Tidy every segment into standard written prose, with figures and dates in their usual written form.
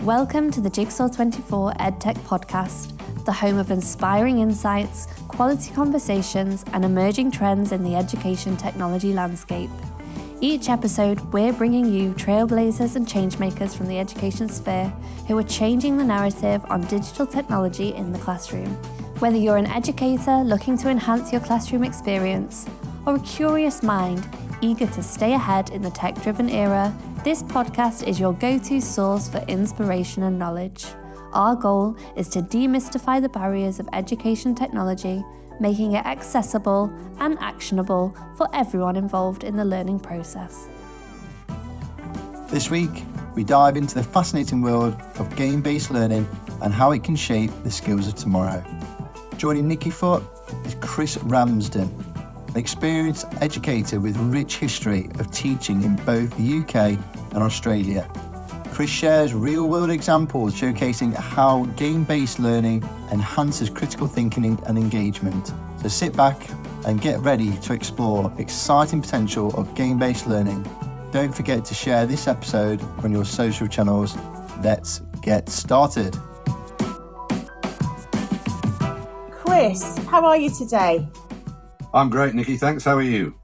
Welcome to the Jigsaw24 EdTech podcast, the home of inspiring insights, quality conversations, and emerging trends in the education technology landscape. Each episode, we're bringing you trailblazers and changemakers from the education sphere who are changing the narrative on digital technology in the classroom. Whether you're an educator looking to enhance your classroom experience, or a curious mind eager to stay ahead in the tech-driven era, this podcast is your go-to source for inspiration and knowledge. Our goal is to demystify the barriers of education technology, making it accessible and actionable for everyone involved in the learning process. This week, we dive into the fascinating world of game-based learning and how it can shape the skills of tomorrow. Joining Nikki Foote is Chris Ramsden, an experienced educator with rich history of teaching in both the UK and Australia. Chris shares real-world examples showcasing how game-based learning enhances critical thinking and engagement. So sit back and get ready to explore exciting potential of game-based learning. Don't forget to share this episode on your social channels. Let's get started. Chris, how are you today? I'm great, Nikki. Thanks. How are you?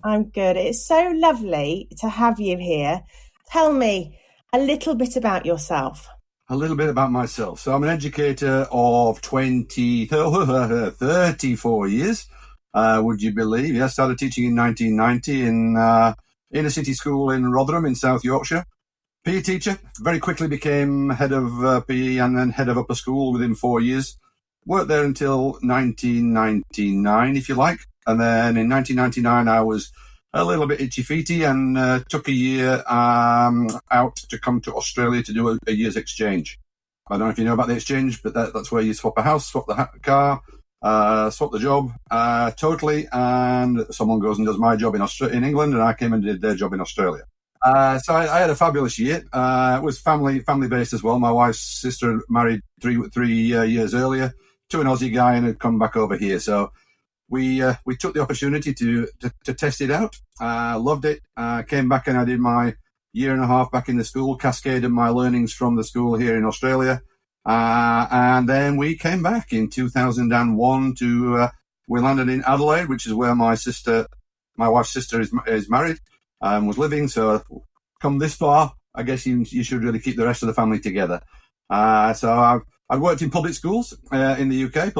I'm good. It's so lovely to have you here. Tell me a little bit about yourself. A little bit about myself. So I'm an educator of 34 years, would you believe? Yeah, I started teaching in 1990 in a city school in Rotherham in South Yorkshire. PE teacher, very quickly became head of PE and then head of upper school within 4 years. Worked there until 1999, if you like. And then in 1999, I was a little bit itchy-feety and took a year out to come to Australia to do a year's exchange. I don't know if you know about the exchange, but that's where you swap a house, swap the car, swap the job totally, and someone goes and does my job in England, and I came and did their job in Australia. So I had a fabulous year. It was family-based as well. My wife's sister married three years earlier to an Aussie guy and had come back over here. So we took the opportunity to test it out. Loved it. Came back and I did my year and a half back in the school, cascaded my learnings from the school here in Australia. And then we came back in 2001 we landed in Adelaide, which is where my wife's sister is married and was living. So come this far, I guess you should really keep the rest of the family together. So I worked in public schools in the UK,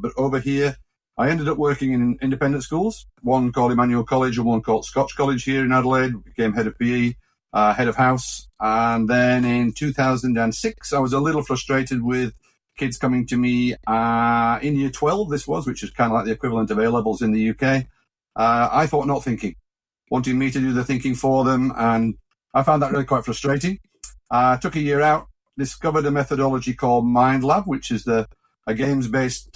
but over here, I ended up working in independent schools, one called Emmanuel College and one called Scotch College here in Adelaide. Became head of PE, head of house. And then in 2006, I was a little frustrated with kids coming to me in year 12, which is kind of like the equivalent of A-levels in the UK. I thought not thinking, wanting me to do the thinking for them. And I found that really quite frustrating. Took a year out, discovered a methodology called Mind Lab, which is a games-based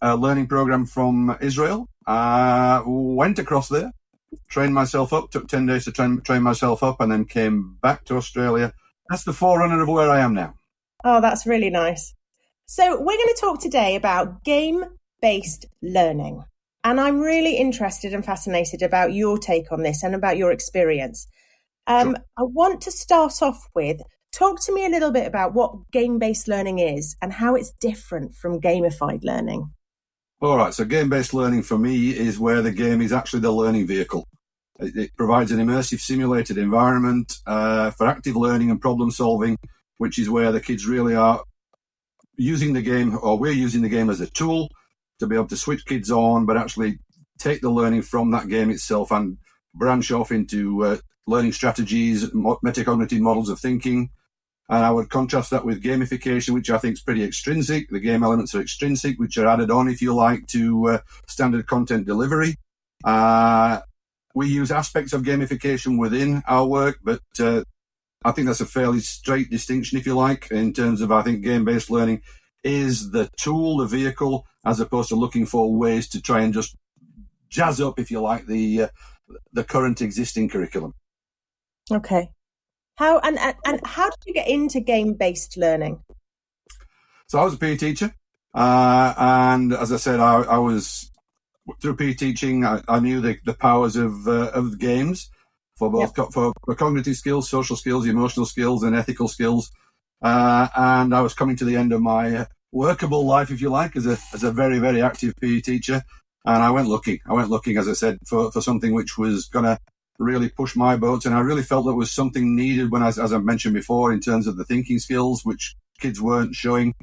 learning program from Israel. Went across there, trained myself up, took 10 days to train myself up, and then came back to Australia. That's the forerunner of where I am now. Oh, that's really nice. So we're going to talk today about game-based learning. And I'm really interested and fascinated about your take on this and about your experience. Sure. I want to start off with, talk to me a little bit about what game-based learning is and how it's different from gamified learning. All right, so game-based learning for me is where the game is actually the learning vehicle. It provides an immersive simulated environment for active learning and problem solving, which is where the kids really are using the game, or we're using the game as a tool to be able to switch kids on, but actually take the learning from that game itself and branch off into learning strategies, metacognitive models of thinking. And I would contrast that with gamification, which I think is pretty extrinsic. The game elements are extrinsic, which are added on, if you like, to standard content delivery. We use aspects of gamification within our work, but I think that's a fairly straight distinction, if you like, in terms of, I think, game-based learning is the tool, the vehicle, as opposed to looking for ways to try and just jazz up, if you like, the current existing curriculum. Okay. How how did you get into game-based learning? So I was a PE teacher, and as I said, I was through PE teaching. I knew the powers of games. for both for cognitive skills, social skills, emotional skills, and ethical skills. And I was coming to the end of my workable life, if you like, as a very, very active PE teacher. And I went looking, as I said, for something which was going to really push my boat. And I really felt there was something needed when, as I mentioned before, in terms of the thinking skills, which kids weren't showing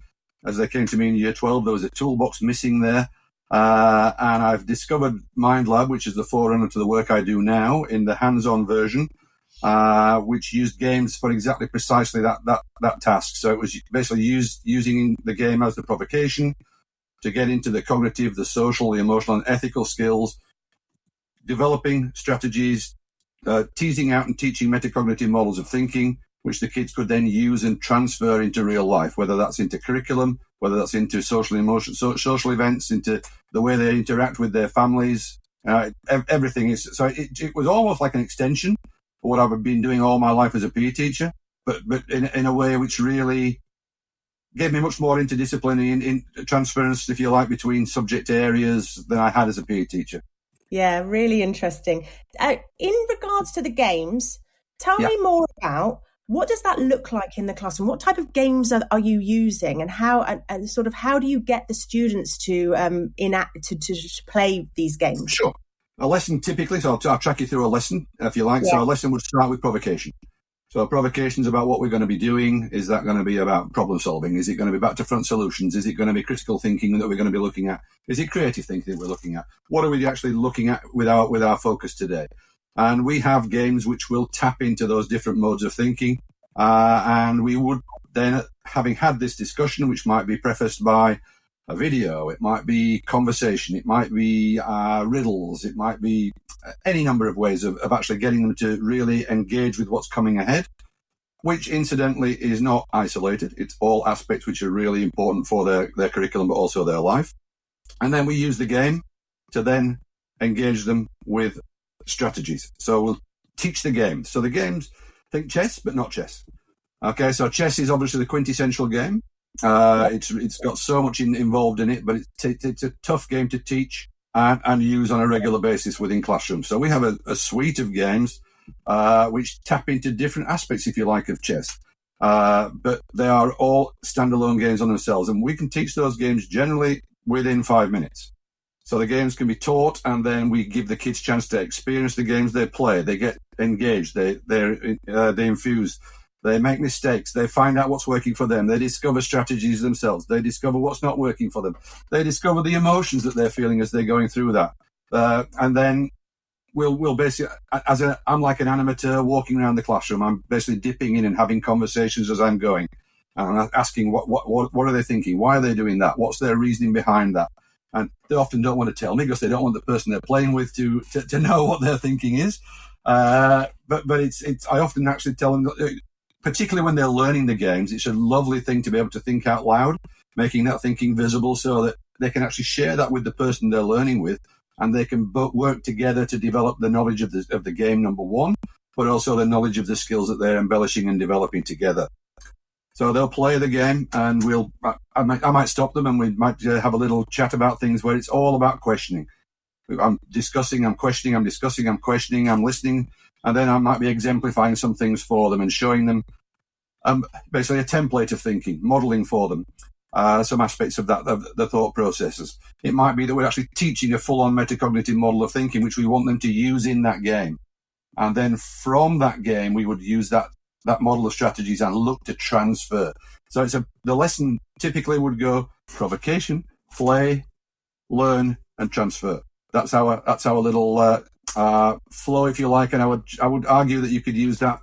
as they came to me in year 12. There was a toolbox missing there. And I've discovered Mind Lab, which is the forerunner to the work I do now, in the hands-on version, which used games for exactly precisely that task. So it was basically using the game as the provocation to get into the cognitive, the social, the emotional, and ethical skills, developing strategies, teasing out and teaching metacognitive models of thinking, which the kids could then use and transfer into real life, whether that's into curriculum, whether that's into social events, into the way they interact with their families, everything. So it was almost like an extension of what I've been doing all my life as a PE teacher, but in a way which really gave me much more interdisciplinary in transference, if you like, between subject areas than I had as a PE teacher. Yeah, really interesting. In regards to the games, tell me more about what does that look like in the classroom? What type of games are you using, and how and sort of how do you get the students to to play these games? Sure. A lesson typically, so I'll track you through a lesson, if you like. Yeah. So a lesson would start with provocation. So provocation is about what we're going to be doing. Is that going to be about problem solving? Is it going to be back to front solutions? Is it going to be critical thinking that we're going to be looking at? Is it creative thinking that we're looking at? What are we actually looking at with our focus today? And we have games which will tap into those different modes of thinking. And we would then, having had this discussion, which might be prefaced by a video, it might be conversation, it might be riddles, it might be any number of ways of actually getting them to really engage with what's coming ahead, which incidentally is not isolated. It's all aspects which are really important for their curriculum, but also their life. And then we use the game to then engage them with strategies. So we'll teach the game. So the games, think chess, but not chess. Okay, so chess is obviously the quintessential game. It's got so much involved in it, but it's a tough game to teach and use on a regular basis within classrooms. So we have a suite of games which tap into different aspects, if you like, of chess. But they are all standalone games on themselves, and we can teach those games generally within 5 minutes. So the games can be taught, and then we give the kids a chance to experience the games they play. They get engaged. They infuse. They make mistakes. They find out what's working for them. They discover strategies themselves. They discover what's not working for them. They discover the emotions that they're feeling as they're going through that. And then we'll basically, I'm like an animateur walking around the classroom. I'm basically dipping in and having conversations as I'm going. And I'm asking what are they thinking? Why are they doing that? What's their reasoning behind that? And they often don't want to tell me because they don't want the person they're playing with to know what their thinking is. But it's I often actually tell them, particularly when they're learning the games, it's a lovely thing to be able to think out loud, making that thinking visible so that they can actually share that with the person they're learning with, and they can both work together to develop the knowledge of the game, number one, but also the knowledge of the skills that they're embellishing and developing together. So they'll play the game, and I might stop them, and we might have a little chat about things where it's all about questioning. I'm discussing, I'm questioning, I'm discussing, I'm questioning, I'm listening, and then I might be exemplifying some things for them and showing them basically a template of thinking, modeling for them some aspects of that, of the thought processes. It might be that we're actually teaching a full-on metacognitive model of thinking, which we want them to use in that game. And then from that game, we would use that model of strategies and look to transfer. So the lesson typically would go provocation, play, learn, and transfer. That's our little flow, if you like. And I would argue that you could use that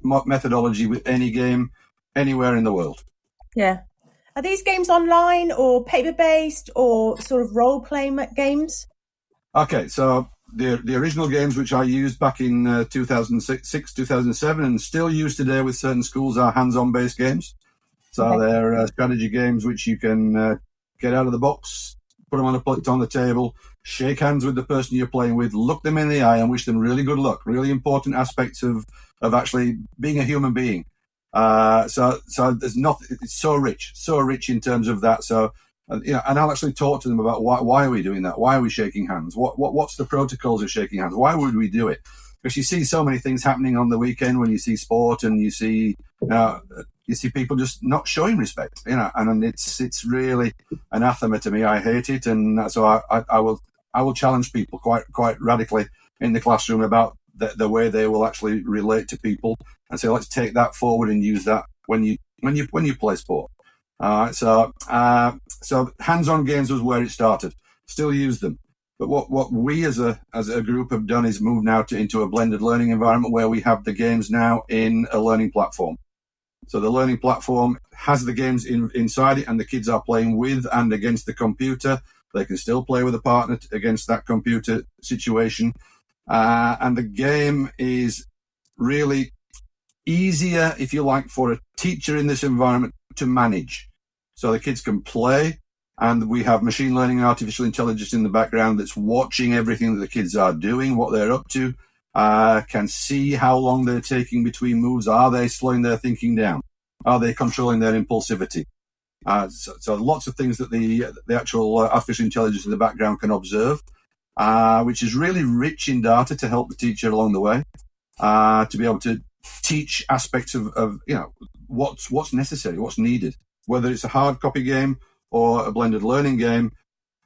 methodology with any game anywhere in the world. Yeah. Are these games online or paper-based or sort of role-playing games? Okay, so the original games which I used back in 2006, 2007, and still use today with certain schools are hands-on based games. So they're strategy games which you can get out of the box, put them on the table, shake hands with the person you're playing with, look them in the eye and wish them really good luck. Really important aspects of actually being a human being. So there's nothing, it's so rich in terms of that. So, and I'll actually talk to them about why are we doing that? Why are we shaking hands? What's the protocols of shaking hands? Why would we do it? Because you see so many things happening on the weekend when you see sport and you see people just not showing respect, and it's really anathema to me. I hate it, and so I will challenge people quite radically in the classroom about the way they will actually relate to people, and say, let's take that forward and use that when you play sport. So hands-on games was where it started. Still use them. But what we as a group have done is move now into a blended learning environment where we have the games now in a learning platform. So the learning platform has the games inside it, and the kids are playing with and against the computer. They can still play with a partner against that computer situation. And the game is really easier, if you like, for a teacher in this environment to manage. So the kids can play, and we have machine learning and artificial intelligence in the background that's watching everything that the kids are doing, what they're up to, can see how long they're taking between moves. Are they slowing their thinking down? Are they controlling their impulsivity? So lots of things that the actual artificial intelligence in the background can observe, which is really rich in data to help the teacher along the way, to be able to teach aspects of what's necessary, what's needed. Whether it's a hard copy game or a blended learning game,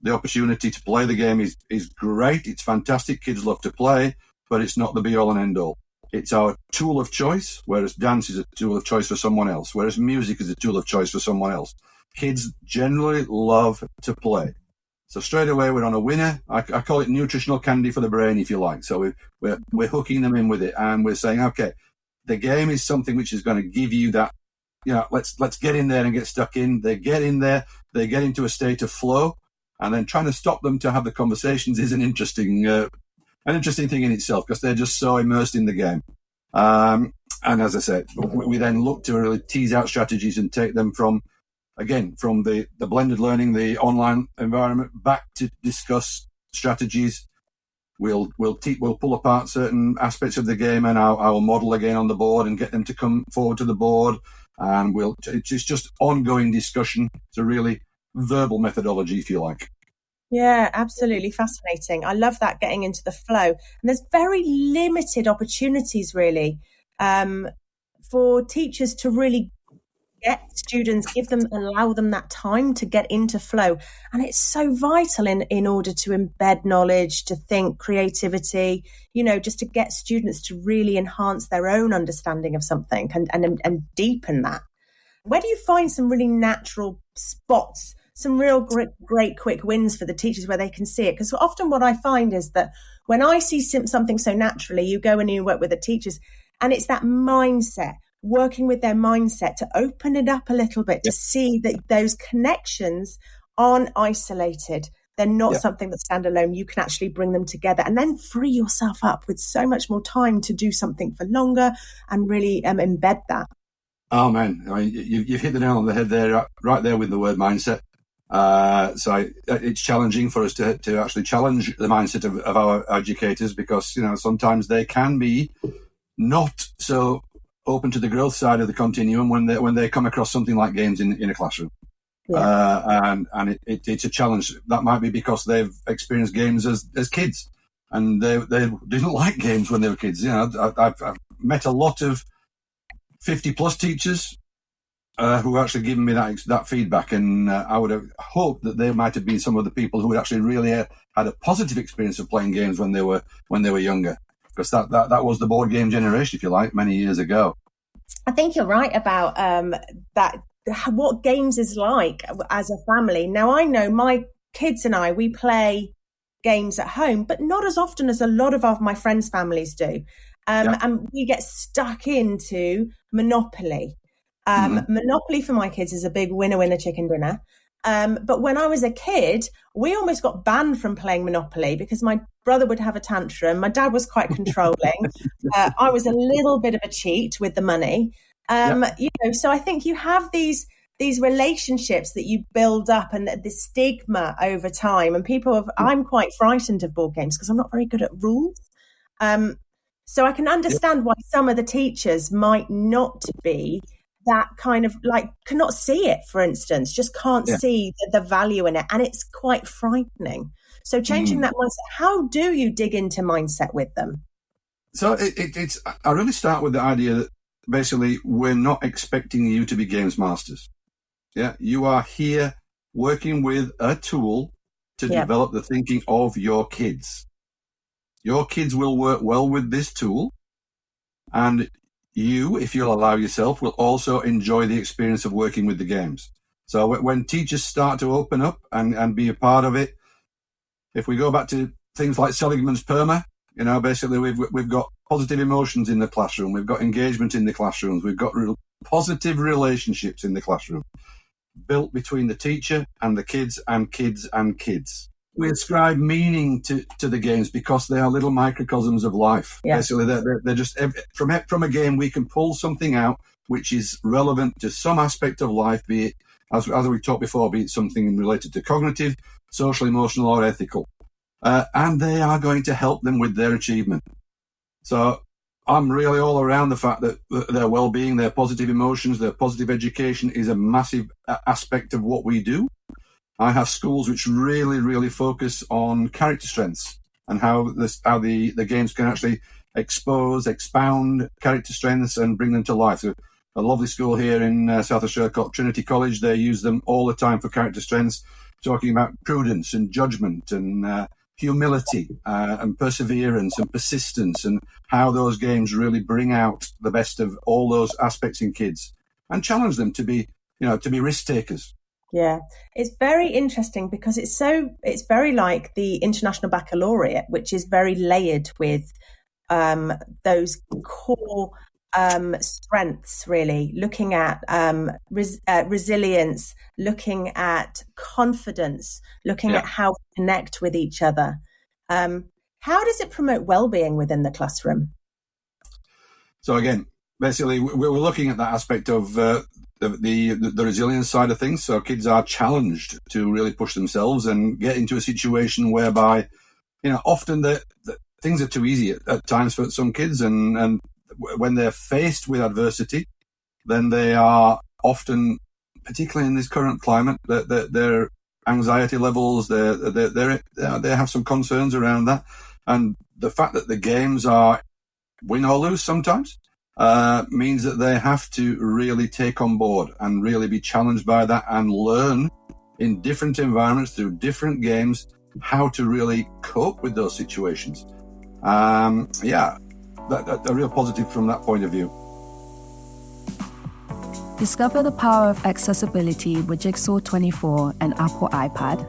the opportunity to play the game is great. It's fantastic. Kids love to play, but it's not the be-all and end-all. It's our tool of choice, whereas dance is a tool of choice for someone else, whereas music is a tool of choice for someone else. Kids generally love to play. So straight away, we're on a winner. I call it nutritional candy for the brain, if you like. So we're hooking them in with it, and we're saying, okay, the game is something which is going to give you that, let's get in there and get stuck in. They get in there, they get into a state of flow, and then trying to stop them to have the conversations is an interesting thing in itself, because they're just so immersed in the game. And as I said, we then look to really tease out strategies and take them from the blended learning, the online environment, back to discuss strategies. We'll pull apart certain aspects of the game, and I'll model again on the board and get them to come forward to the board. And it's just ongoing discussion. It's a really verbal methodology, if you like. Yeah, absolutely fascinating. I love that, getting into the flow. And there's very limited opportunities, really, for teachers to really get students, allow them that time to get into flow. And it's so vital in order to embed knowledge, to think creativity, just to get students to really enhance their own understanding of something and deepen that. Where do you find some really natural spots, some real great quick wins for the teachers where they can see it? Because often what I find is that when I see something so naturally, you go and you work with the teachers, and it's that mindset, working with their mindset to open it up a little bit, to see that those connections aren't isolated. They're not something that stand alone. You can actually bring them together and then free yourself up with so much more time to do something for longer and really embed that. Oh man, I mean, you've hit the nail on the head there, right there with the word mindset. So it's challenging for us to actually challenge the mindset of our educators, because sometimes they can be not so open to the growth side of the continuum when they come across something like games in a classroom. And it's a challenge. That might be because they've experienced games as kids, and they didn't like games when they were kids. I've met a lot of 50-plus teachers who actually given me that feedback, and I would have hoped that they might have been some of the people who had actually really had a positive experience of playing games when they were younger, because that was the board game generation, if you like, many years ago. I think you're right about that. What games is like as a family. Now, I know my kids and we play games at home, but not as often as a lot of my friends' families do. And we get stuck into Monopoly. Monopoly for my kids is a big winner chicken dinner. But when I was a kid, we almost got banned from playing Monopoly because my brother would have a tantrum. My dad was quite controlling. I was a little bit of a cheat with the money. So I think you have these relationships that you build up, and the stigma over time. And I'm quite frightened of board games because I'm not very good at rules. So I can understand why some of the teachers might not be that kind of cannot see it, for instance, just can't see the value in it. And it's quite frightening. So changing that mindset, how do you dig into mindset with them? So it's. I really start with the idea that basically we're not expecting you to be games masters. Yeah, you are here working with a tool to develop the thinking of your kids. Your kids will work well with this tool, and you, if you'll allow yourself, will also enjoy the experience of working with the games. So when teachers start to open up and be a part of it, if we go back to things like Seligman's PERMA, basically we've got positive emotions in the classroom, we've got engagement in the classrooms, we've got positive relationships in the classroom, built between the teacher and the kids and kids and kids. We ascribe meaning to the games because they are little microcosms of life. Yeah. Basically, they're just from a game we can pull something out which is relevant to some aspect of life, be it, as we talked before, be it something related to cognitive, social, emotional, or ethical. And they are going to help them with their achievement. So I'm really all around the fact that their well-being, their positive emotions, their positive education is a massive aspect of what we do. I have schools which really, really focus on character strengths and how the games can actually expound character strengths and bring them to life. So a lovely school here in South Australia called Trinity College, they use them all the time for character strengths, talking about prudence and judgment and humility and perseverance and persistence, and how those games really bring out the best of all those aspects in kids and challenge them to be risk takers. Yeah, it's very interesting because it's very like the International Baccalaureate, which is very layered with those core strengths, really looking at resilience, looking at confidence, looking at how we connect with each other. How does it promote well-being within the classroom? So again, basically, we're looking at that aspect of the resilience side of things. So kids are challenged to really push themselves and get into a situation whereby, often the things are too easy at times for some kids, and when they're faced with adversity, then they are often, particularly in this current climate, that their anxiety levels, they have some concerns around that, and the fact that the games are win or lose sometimes means that they have to really take on board and really be challenged by that and learn in different environments through different games how to really cope with those situations. A real positive from that point of view. Discover the power of accessibility with Jigsaw24 and Apple iPad.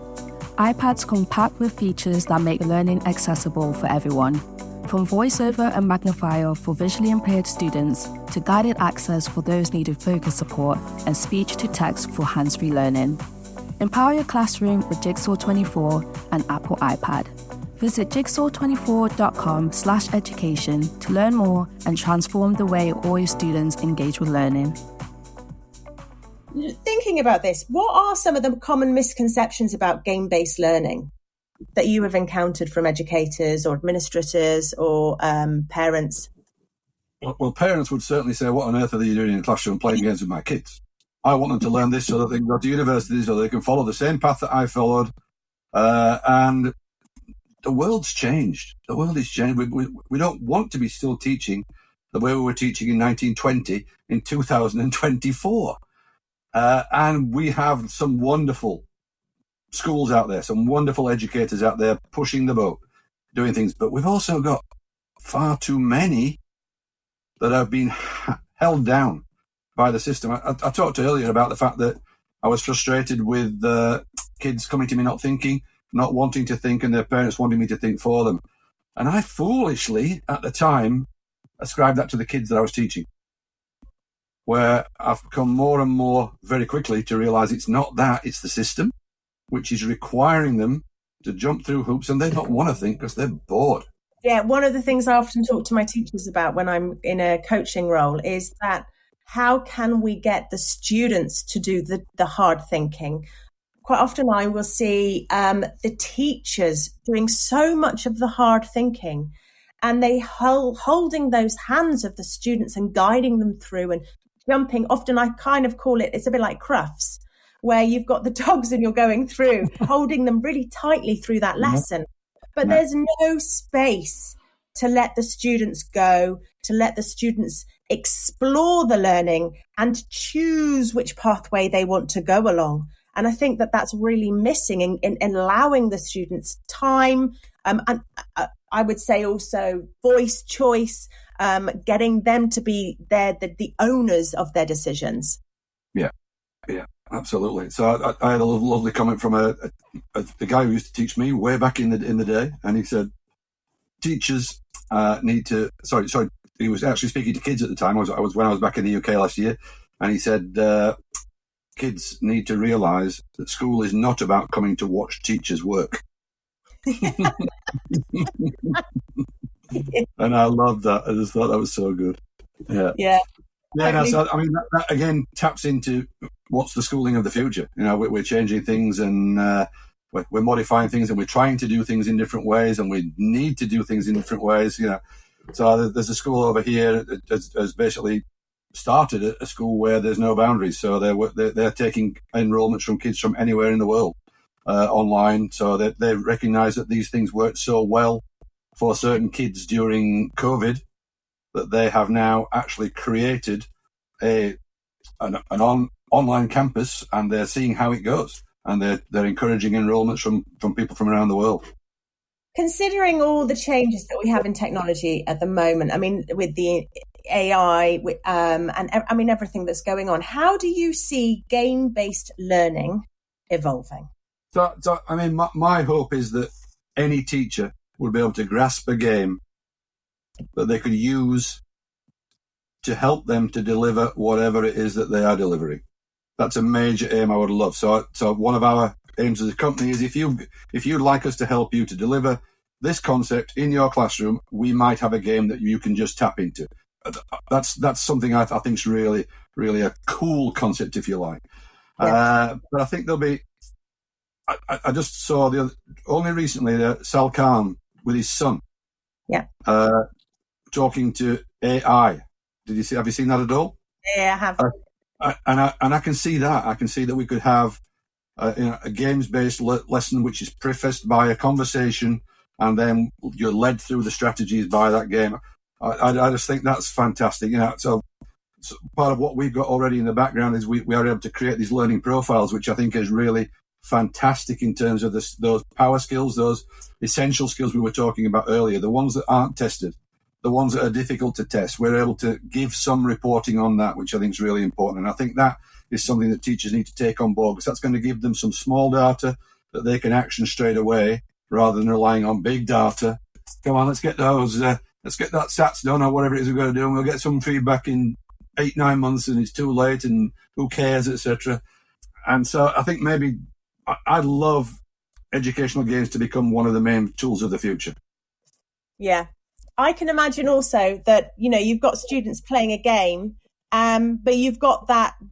iPads come packed with features that make learning accessible for everyone. From voiceover and magnifier for visually impaired students to guided access for those needing focus support and speech-to-text for hands-free learning. Empower your classroom with Jigsaw24 and Apple iPad. Visit jigsaw24.com/education to learn more and transform the way all your students engage with learning. Thinking about this, what are some of the common misconceptions about game-based learning that you have encountered from educators or administrators or parents? Well, parents would certainly say, what on earth are they doing in the classroom playing games with my kids? I want them to learn this so that they can go to university, so they can follow the same path that I followed. And the world's changed. The world is changed. We don't want to be still teaching the way we were teaching in 1920 in 2024. And we have some wonderful schools out there, some wonderful educators out there pushing the boat, doing things. But we've also got far too many that have been held down by the system. I talked earlier about the fact that I was frustrated with kids coming to me not thinking, not wanting to think, and their parents wanting me to think for them. And I foolishly, at the time, ascribed that to the kids that I was teaching, where I've come more and more very quickly to realize it's not that, it's the system, which is requiring them to jump through hoops, and they don't want to think because they're bored. Yeah, one of the things I often talk to my teachers about when I'm in a coaching role is that how can we get the students to do the hard thinking? Quite often I will see the teachers doing so much of the hard thinking, and they holding those hands of the students and guiding them through and jumping. Often I kind of call it's a bit like Crufts, where you've got the dogs and you're going through, holding them really tightly through that lesson. But there's no space to let the students go, to let the students explore the learning and choose which pathway they want to go along. And I think that that's really missing in allowing the students time, and I would say also voice, choice, getting them to be the owners of their decisions. Yeah, absolutely. So I had a lovely comment from a guy who used to teach me way back in the day, and he said, teachers need to. Sorry. He was actually speaking to kids at the time. I was when I was back in the UK last year, and he said, kids need to realise that school is not about coming to watch teachers work. And I loved that. I just thought that was so good. Yeah. No, so, I mean, that again taps into what's the schooling of the future. You know, we're changing things, and we're modifying things, and we're trying to do things in different ways, and we need to do things in different ways. You know, so there's a school over here that has basically started a school where there's no boundaries. So they're taking enrollments from kids from anywhere in the world online. So they recognise that these things worked so well for certain kids during COVID that they have now actually created an online campus, and they're seeing how it goes, and they're encouraging enrollments from people from around the world. Considering all the changes that we have in technology at the moment, I mean, with the AI, and I mean everything that's going on, how do you see game-based learning evolving? So I mean, my hope is that any teacher would be able to grasp a game that they could use to help them to deliver whatever it is that they are delivering. That's a major aim I would love. So one of our aims as a company is if you'd like us to help you to deliver this concept in your classroom, we might have a game that you can just tap into. That's something I think is really, really a cool concept, if you like. Yeah. But I think there'll be. I just saw only recently Sal Khan with his son. Yeah. Talking to AI. Have you seen that at all? Yeah, I have. And I can see that. I can see that we could have a games-based lesson which is prefaced by a conversation, and then you're led through the strategies by that game. I just think that's fantastic. You know, so part of what we've got already in the background is we are able to create these learning profiles, which I think is really fantastic in terms of those power skills, those essential skills we were talking about earlier, the ones that aren't tested, the ones that are difficult to test. We're able to give some reporting on that, which I think is really important. And I think that is something that teachers need to take on board, because that's going to give them some small data that they can action straight away, rather than relying on big data. Come on, let's get that SATs done or whatever it is we're going to do, and we'll get some feedback in 8-9 months, and it's too late, and who cares, etc. And so I think maybe I'd love educational games to become one of the main tools of the future. Yeah. I can imagine also that, you know, you've got students playing a game, but you've got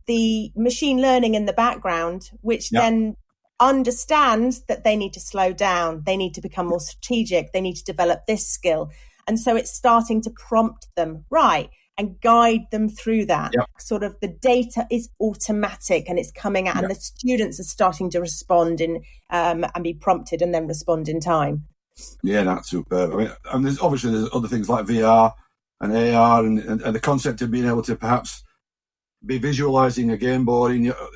the machine learning in the background, which then understands that they need to slow down, they need to become more strategic, they need to develop this skill. And so it's starting to prompt them, right, and guide them through that. Sort of the data is automatic and it's coming out, and the students are starting to respond and be prompted and then respond in time. Yeah, that's superb. I mean, and there's other things like VR and AR and the concept of being able to perhaps be visualizing a game board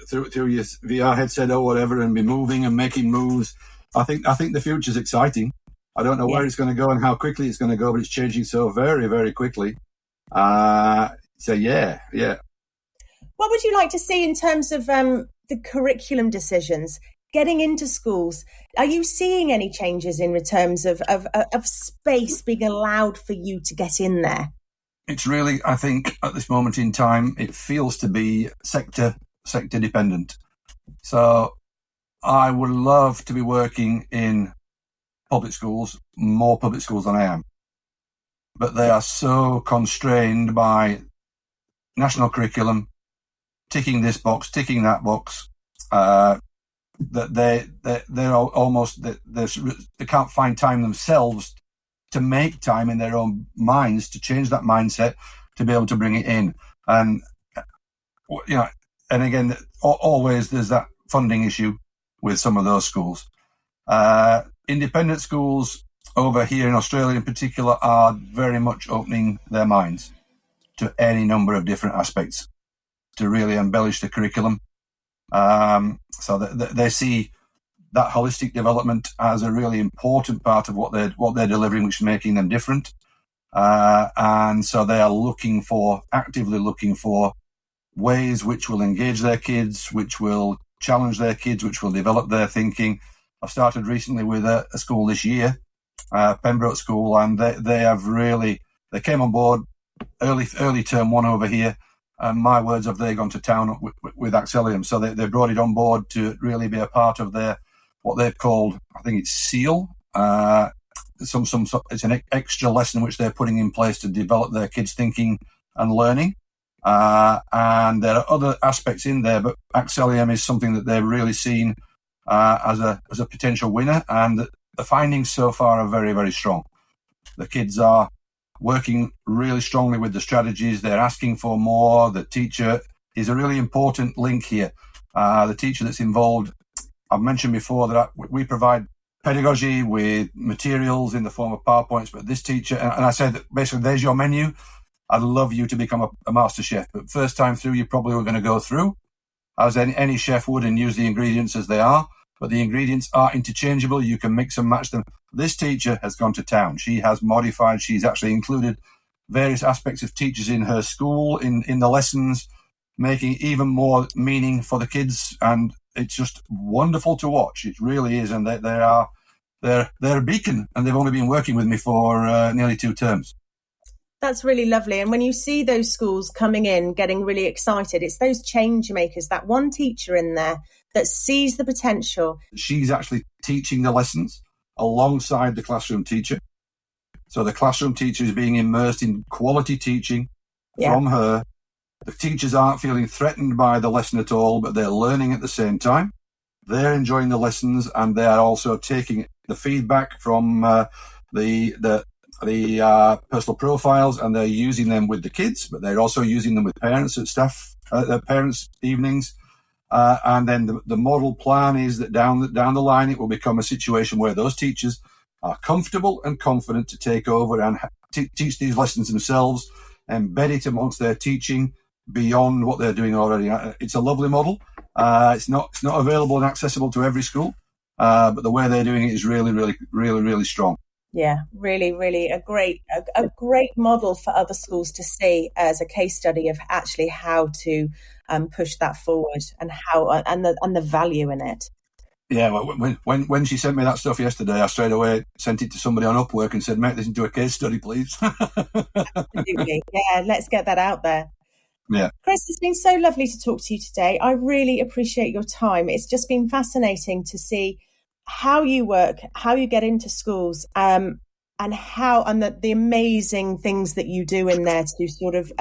through your VR headset or whatever, and be moving and making moves. I think the future's exciting. I don't know where it's going to go and how quickly it's going to go, but it's changing so very, very quickly. So yeah. What would you like to see in terms of the curriculum decisions getting into schools? Are you seeing any changes in terms of space being allowed for you to get in there? It's really, I think, at this moment in time, it feels to be sector dependent. So I would love to be working in public schools, more public schools than I am. But they are so constrained by national curriculum, ticking this box, ticking that box, that they're almost, they can't find time themselves to make time in their own minds to change that mindset to be able to bring it in. And, you know, and again, always there's that funding issue with some of those schools. Independent schools, over here in Australia in particular are very much opening their minds to any number of different aspects to really embellish the curriculum. So they see that holistic development as a really important part of what they're delivering, which is making them different. And so they are actively looking for ways which will engage their kids, which will challenge their kids, which will develop their thinking. I've started recently with a school this year, Pembroke School, and they came on board early term one over here. And my words have they gone to town with Axelium. So they brought it on board to really be a part of what they've called, I think it's SEAL. It's an extra lesson which they're putting in place to develop their kids' thinking and learning. And there are other aspects in there, but Axelium is something that they've really seen as a potential winner. And the findings so far are very, very strong. The kids are working really strongly with the strategies. They're asking for more. The teacher is a really important link here. The teacher that's involved, I've mentioned before that we provide pedagogy with materials in the form of PowerPoints, but this teacher, and I said that basically there's your menu. I'd love you to become a master chef, but first time through, you probably were going to go through as any chef would and use the ingredients as they are, but the ingredients are interchangeable. You can mix and match them. This teacher has gone to town. She has modified. She's actually included various aspects of teachers in her school, in the lessons, making even more meaning for the kids. And it's just wonderful to watch. It really is. And they're a beacon, and they've only been working with me for nearly 2 terms. That's really lovely. And when you see those schools coming in, getting really excited, it's those change makers, that one teacher in there that sees the potential. She's actually teaching the lessons alongside the classroom teacher. So the classroom teacher is being immersed in quality teaching from her. The teachers aren't feeling threatened by the lesson at all, but they're learning at the same time. They're enjoying the lessons, and they're also taking the feedback from the personal profiles, and they're using them with the kids, but they're also using them with parents at parents' evenings. And then the model plan is that down the line, it will become a situation where those teachers are comfortable and confident to take over and teach these lessons themselves, embed it amongst their teaching beyond what they're doing already. It's a lovely model. It's not available and accessible to every school, but the way they're doing it is really, really, really, really strong. Yeah, really, really a great model for other schools to see as a case study of actually how to push that forward and the value in it. Yeah, when she sent me that stuff yesterday, I straight away sent it to somebody on Upwork and said, "Make this into a case study, please." Absolutely, yeah. Let's get that out there. Yeah, Chris, it's been so lovely to talk to you today. I really appreciate your time. It's just been fascinating to see how you work, how you get into schools, and the amazing things that you do in there to sort of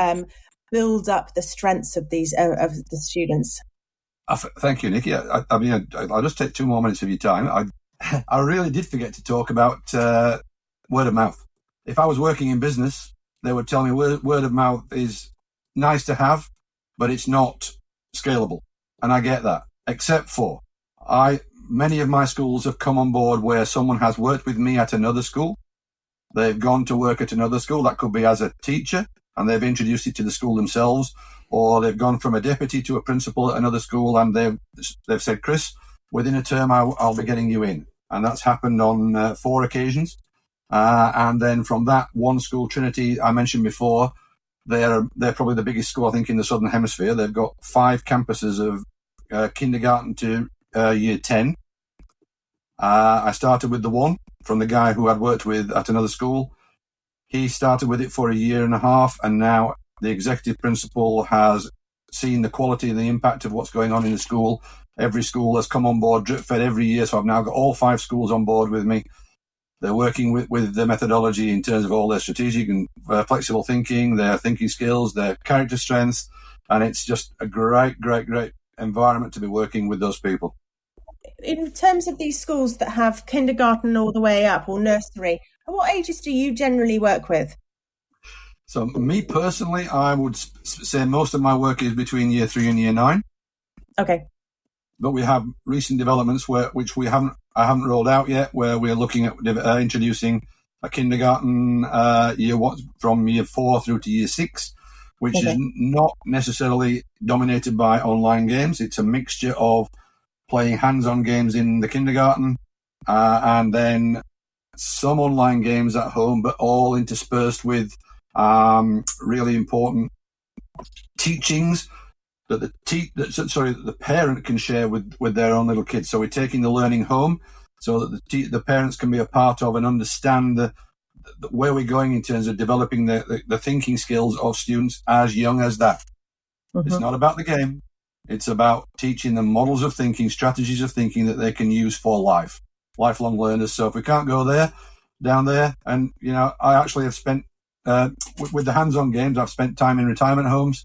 build up the strengths of these of the students. Thank you, Nikki. I mean, I'll just take 2 more minutes of your time. I really did forget to talk about word of mouth. If I was working in business, they would tell me word of mouth is nice to have, but it's not scalable. And I get that, except for many of my schools have come on board where someone has worked with me at another school. They've gone to work at another school. That could be as a teacher, and they've introduced it to the school themselves, or they've gone from a deputy to a principal at another school, and they've said, "Chris, within a term, I'll be getting you in." And that's happened on 4 occasions. And then from that one school, Trinity, I mentioned before, they're probably the biggest school, I think, in the Southern Hemisphere. They've got 5 campuses of kindergarten to year 10. I started with the one from the guy who I'd worked with at another school. He started with it for a year and a half, and now the executive principal has seen the quality and the impact of what's going on in the school. Every school has come on board, drip fed every year, so I've now got all 5 schools on board with me. They're working with the methodology in terms of all their strategic and flexible thinking, their thinking skills, their character strengths, and it's just a great, great, great environment to be working with those people. In terms of these schools that have kindergarten all the way up, or nursery, what ages do you generally work with? So me personally, I would say most of my work is between year 3 and year 9. Okay. but we have recent developments which I haven't rolled out yet, where we're looking at introducing a kindergarten from year 4 through to year 6, which is not necessarily dominated by online games. It's a mixture of playing hands-on games in the kindergarten and then some online games at home, but all interspersed with really important teachings that the parent can share with their own little kids. So we're taking the learning home, so that the parents can be a part of and understand where we're going in terms of developing the thinking skills of students as young as that. It's not about the game. It's about teaching them models of thinking, strategies of thinking that they can use for life, lifelong learners. So if we can't go down there, and I actually have spent with the hands-on games. I've spent time in retirement homes.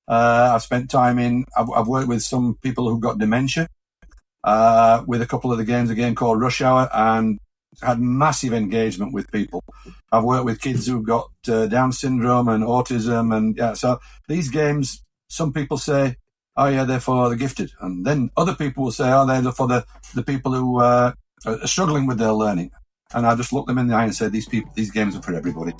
I've spent time I've worked with some people who've got dementia with a couple of the games, a game called Rush Hour, and had massive engagement with people. I've worked with kids who've got Down syndrome and autism, and so these games, some people say, oh yeah, they're for the gifted, and then other people will say, oh, they're for the people who are struggling with their learning. And I just look them in the eye and say, these games are for everybody.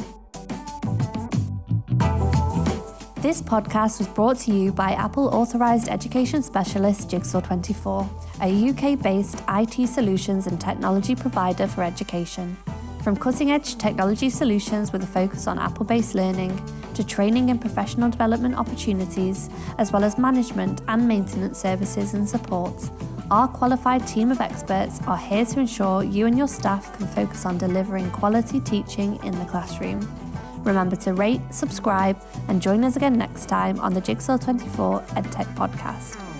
This podcast was brought to you by Apple authorised education specialist Jigsaw24, a UK-based IT solutions and technology provider for education. From cutting-edge technology solutions with a focus on Apple-based learning, to training and professional development opportunities, as well as management and maintenance services and support, our qualified team of experts are here to ensure you and your staff can focus on delivering quality teaching in the classroom. Remember to rate, subscribe, and join us again next time on the Jigsaw24 EdTech podcast.